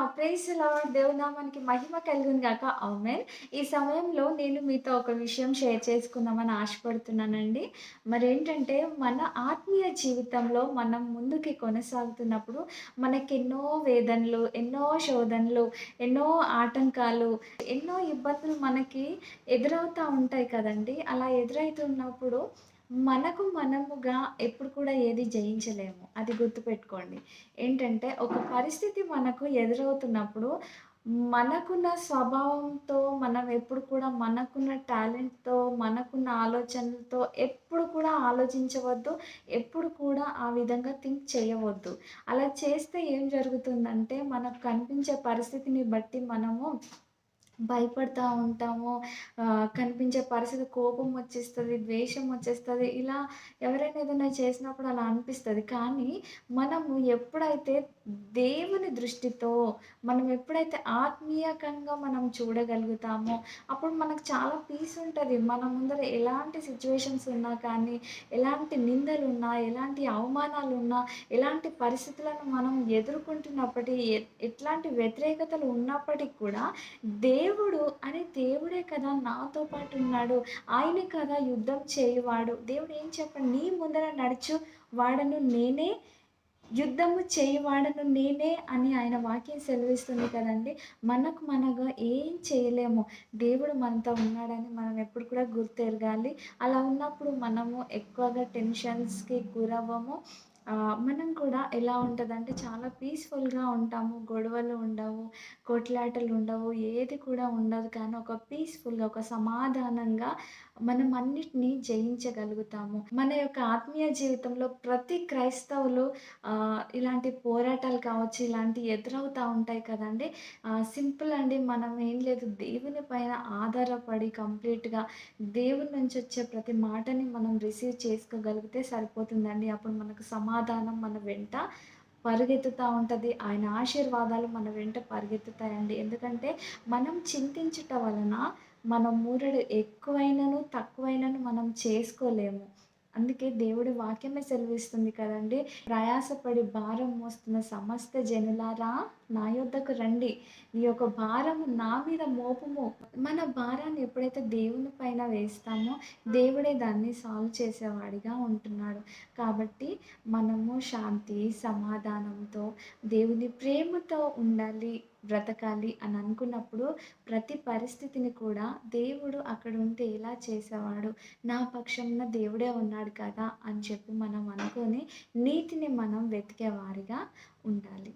Praise the lord. దేవుని నామానికి మహిమ కలుగును గాక. ఆమేన్. ఈ సమయంలో నేను మీతో ఒక విషయం షేర్ చేసుకుందామని ఆశపడుతున్నానండి. మరేంటంటే మన ఆత్మీయ జీవితంలో మనం ముందుకి కొనసాగుతున్నప్పుడు మనకెన్నో వేదనలు, ఎన్నో శోధనలు, ఎన్నో ఆటంకాలు, ఎన్నో ఇబ్బందులు మనకి ఎదురవుతా ఉంటాయి కదండీ! అలా ఎదురైతున్నప్పుడు మనకు మనముగా ఎప్పుడు కూడా ఏది జయించలేము. అది గుర్తుపెట్టుకోండి. ఏంటంటే ఒక పరిస్థితి మనకు ఎదురవుతున్నప్పుడు మనకున్న స్వభావంతో మనం ఎప్పుడు కూడా మనకున్న టాలెంట్‌తో, మనకున్న ఆలోచనలతో ఎప్పుడు కూడా ఆలోచించవద్దు. ఎప్పుడు కూడా ఆ విధంగా థింక్ చేయవద్దు. అలా చేస్తే ఏం జరుగుతుందంటే మనకు కనిపించే పరిస్థితిని బట్టి మనము భయపడతా ఉంటాము. కనిపించే పరిస్థితి కోపం వచ్చేస్తది, ద్వేషం వచ్చేస్తది. ఇలా ఎవరైనా ఏదైనా చేసినప్పుడు అలా అనిపిస్తది. కానీ మనము ఎప్పుడైతే దేవుని దృష్టితో మనం ఎప్పుడైతే ఆత్మీయకంగా మనం చూడగలుగుతామో, అప్పుడు మనకు చాలా పీస్ ఉంటది. మన ముందర ఎలాంటి సిట్యుయేషన్స్ ఉన్నా కానీ, ఎలాంటి నిందలున్నా, ఎలాంటి అవమానాలున్నా, ఎలాంటి పరిస్థితులను మనం ఎదుర్కొంటున్నప్పటి ఎట్లాంటి వ్యతిరేకతలు ఉన్నప్పటికి కూడా దేవుడు అరే! దేవుడే కదా నాతో పాటున్నాడు. ఆయనే కదా యుద్ధం చేయువాడు. దేవుడు ఏం చెప్పండి, నీ ముందర నడుచు వాడను నేనే, యుద్ధము చేయువాడను నేనే అని ఆయన వాక్యం సెలవిస్తుంది కదండీ! మనకు మనగా ఏం చేయలేము. దేవుడు మనతో ఉన్నాడని మనం ఎప్పుడు కూడా గుర్తెరగాలి. అలా ఉన్నప్పుడు మనము ఎక్కువగా టెన్షన్స్‌కి గురవ్వము. మనం కూడా ఎలా ఉంటదంటే చాలా పీస్‌ఫుల్‌గా ఉంటాము. గొడవలు ఉండవు, కొట్లాటలు ఉండవు, ఏది కూడా ఉండదు. కానీ ఒక పీస్‌ఫుల్‌గా, ఒక సమాధానంగా మనం అన్నిటిని జయించగలుగుతాము. మన యొక్క ఆత్మీయ జీవితంలో ప్రతి క్రైస్తవులు ఇలాంటి పోరాటాలు కావచ్చు, ఇలాంటియి ఎదురవుతా ఉంటాయి కదండీ! సింపుల్ అండి. మనం ఏం లేదు, దేవుని పైన ఆధారపడి కంప్లీట్‌గా దేవుని నుంచి వచ్చే ప్రతి మాటని మనం రిసీవ్ చేసుకోగలిగితే సరిపోతుందండి. అప్పుడు మనకు సమాధానం మన వెంట పరుగెత్తుతా ఉంటది. ఆయన ఆశీర్వాదాలు మన వెంట పరిగెత్తుతాయండి. ఎందుకంటే మనం చింతించుట వలన మన మూరడు ఎక్కువైనను, తక్కువైనను మనం చేసుకోలేము. అందుకే దేవుడి వాక్యమే సెలవిస్తుంది కదండీ! ప్రయాసపడి భారం మోస్తున్న సమస్త జనులారా నా యొద్దకు రండి. నీ యొక్క భారము నా మీద మోపుము. మన భారాన్ని ఎప్పుడైతే దేవుని పైన వేస్తామో, దేవుడే దాన్ని సాల్వ్ చేసేవాడిగా ఉంటున్నాడు. కాబట్టి మనము శాంతి, సమాధానంతో, దేవుని ప్రేమతో ఉండాలి, బ్రతకాలి అని అనుకున్నప్పుడు ప్రతి పరిస్థితిని కూడా దేవుడు అక్కడుంటే ఎలా చేసేవాడు, నా పక్షంన దేవుడే ఉన్నాడు కదా అని చెప్పి మనం అనుకోని నీతిని మనం వెతికేవారిగా ఉండాలి.